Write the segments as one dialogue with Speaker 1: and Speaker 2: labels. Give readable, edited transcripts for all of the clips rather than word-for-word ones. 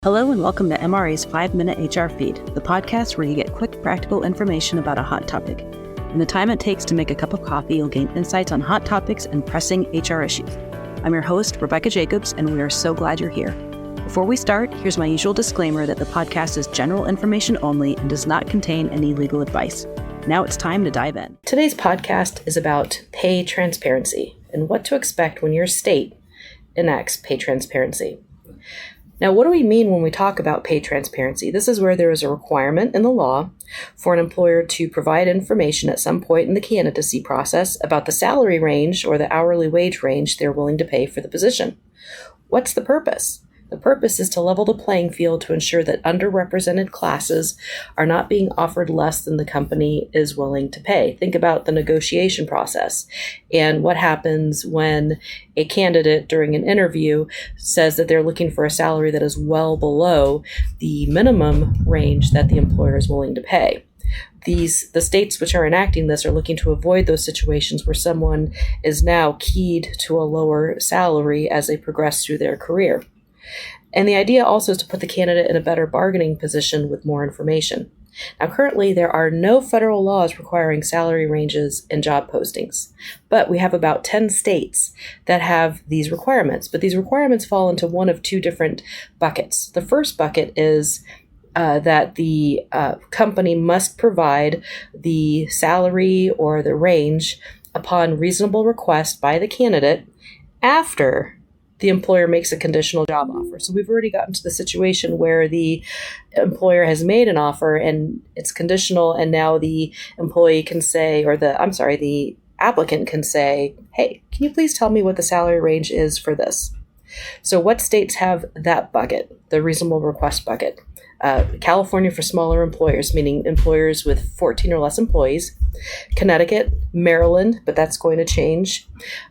Speaker 1: Hello and welcome to MRA's 5-Minute HR Feed, the podcast where you get quick, practical information about a hot topic. In the time it takes to make a cup of coffee, you'll gain insights on hot topics and pressing HR issues. I'm your host, Rebecca Jacobs, and we are so glad you're here. Before we start, here's my usual disclaimer that the podcast is general information only and does not contain any legal advice. Now it's time to dive in.
Speaker 2: Today's podcast is about pay transparency and what to expect when your state enacts pay transparency. Now, what do we mean when we talk about pay transparency? This is where there is a requirement in the law for an employer to provide information at some point in the candidacy process about the salary range or the hourly wage range they're willing to pay for the position. What's the purpose? The purpose is to level the playing field to ensure that underrepresented classes are not being offered less than the company is willing to pay. Think about the negotiation process and what happens when a candidate during an interview says that they're looking for a salary that is well below the minimum range that the employer is willing to pay. The states which are enacting this are looking to avoid those situations where someone is now keyed to a lower salary as they progress through their career. And the idea also is to put the candidate in a better bargaining position with more information. Now, currently, there are no federal laws requiring salary ranges in job postings, but we have about 10 states that have these requirements. But these requirements fall into one of two different buckets. The first bucket is that the company must provide the salary or the range upon reasonable request by the candidate after the employer makes a conditional job offer. So we've already gotten to the situation where the employer has made an offer and it's conditional, and now the employee can say, the applicant can say, hey, can you please tell me what the salary range is for this? So what states have that bucket, the reasonable request bucket? California for smaller employers, meaning employers with 14 or less employees. Connecticut, Maryland, but that's going to change.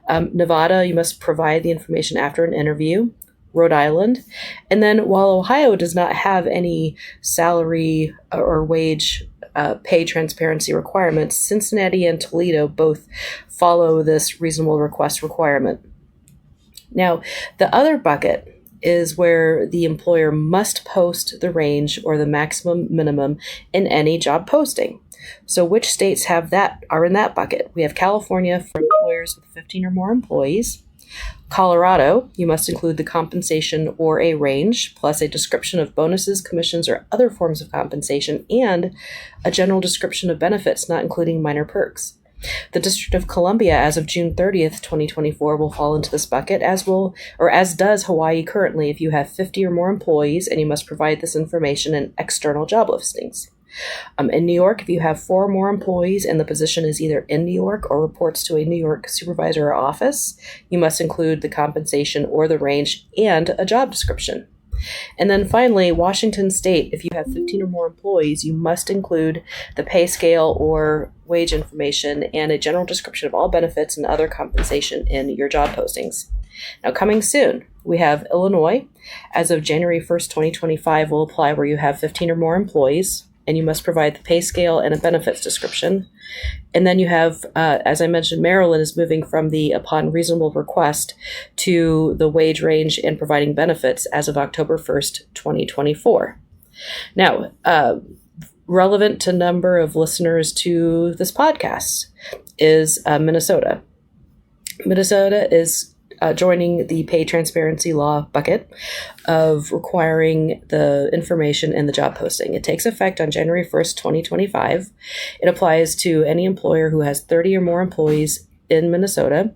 Speaker 2: Nevada, you must provide the information after an interview. Rhode Island. And then while Ohio does not have any salary or wage pay transparency requirements, Cincinnati and Toledo both follow this reasonable request requirement. Now, the other bucket is where the employer must post the range or the maximum minimum in any job posting. So which states are in that bucket? We have California for employers with 15 or more employees. Colorado, you must include the compensation or a range, plus a description of bonuses, commissions, or other forms of compensation, and a general description of benefits, not including minor perks. The District of Columbia, as of June 30th, 2024, will fall into this bucket, as does Hawaii currently if you have 50 or more employees and you must provide this information in external job listings. In New York, if you have 4 or more employees and the position is either in New York or reports to a New York supervisor or office, you must include the compensation or the range and a job description. And then finally, Washington State, if you have 15 or more employees, you must include the pay scale or wage information and a general description of all benefits and other compensation in your job postings. Now, coming soon, we have Illinois. As of January 1st, 2025, will apply where you have 15 or more employees, and you must provide the pay scale and a benefits description. And then you have, as I mentioned, Maryland is moving from the upon reasonable request to the wage range and providing benefits as of October 1st, 2024. Now, relevant to number of listeners to this podcast is Minnesota. Minnesota is joining the pay transparency law bucket of requiring the information in the job posting. It takes effect on January 1st, 2025. It applies to any employer who has 30 or more employees in Minnesota.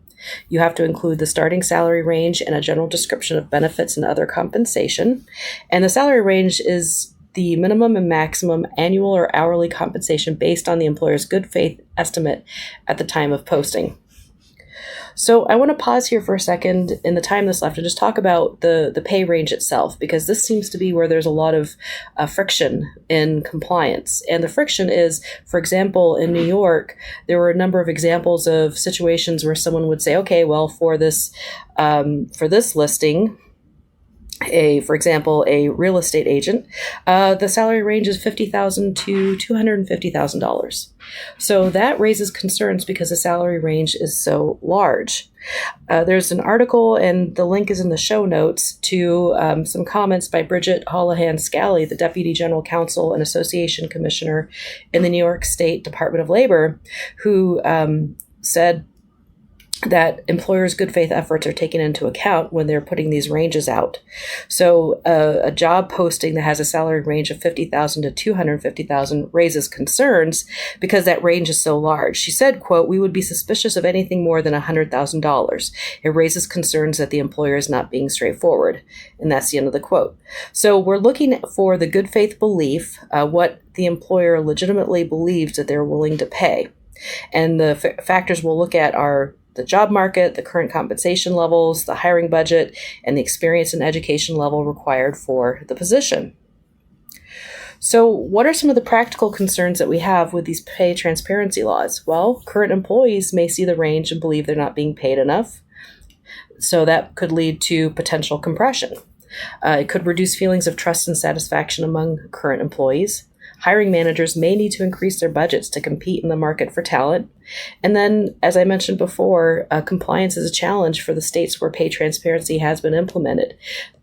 Speaker 2: You have to include the starting salary range and a general description of benefits and other compensation. And the salary range is the minimum and maximum annual or hourly compensation based on the employer's good faith estimate at the time of posting. So I want to pause here for a second in the time that's left and just talk about the pay range itself, because this seems to be where there's a lot of friction in compliance. And the friction is, for example, in New York, there were a number of examples of situations where someone would say, okay, well, for this listing, for example, a real estate agent, the salary range is $50,000 to $250,000. So that raises concerns because the salary range is so large. There's an article, and the link is in the show notes, to some comments by Bridget Holohan-Scally, the Deputy General Counsel and Association Commissioner in the New York State Department of Labor, who said that employers' good faith efforts are taken into account when they're putting these ranges out. So a job posting that has a salary range of $50,000 to $250,000 raises concerns because that range is so large. She said, quote, "We would be suspicious of anything more than $100,000. It raises concerns that the employer is not being straightforward." And that's the end of the quote. So we're looking for the good faith belief, what the employer legitimately believes that they're willing to pay. And the factors we'll look at are the job market, the current compensation levels, the hiring budget, and the experience and education level required for the position. So what are some of the practical concerns that we have with these pay transparency laws? Well, current employees may see the range and believe they're not being paid enough. So that could lead to potential compression. It could reduce feelings of trust and satisfaction among current employees. Hiring managers may need to increase their budgets to compete in the market for talent. And then, as I mentioned before, compliance is a challenge for the states where pay transparency has been implemented.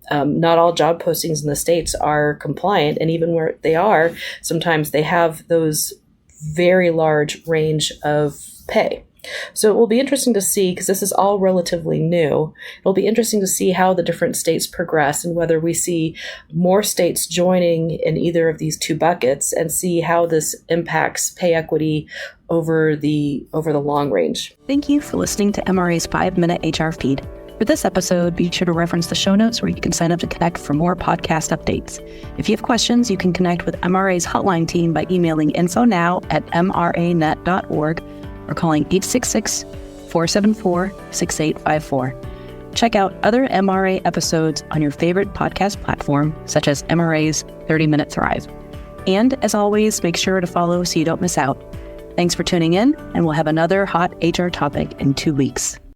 Speaker 2: Not all job postings in the states are compliant, and even where they are, sometimes they have those very large range of pay. So it will be interesting to see, because this is all relatively new, it'll be interesting to see how the different states progress and whether we see more states joining in either of these two buckets, and see how this impacts pay equity over the long range.
Speaker 1: Thank you for listening to MRA's 5-Minute HR Feed. For this episode, be sure to reference the show notes where you can sign up to connect for more podcast updates. If you have questions, you can connect with MRA's hotline team by emailing infonow@mranet.org or calling 866-474-6854. Check out other MRA episodes on your favorite podcast platform, such as MRA's 30-Minute Thrive. And as always, make sure to follow so you don't miss out. Thanks for tuning in, and we'll have another hot HR topic in 2 weeks.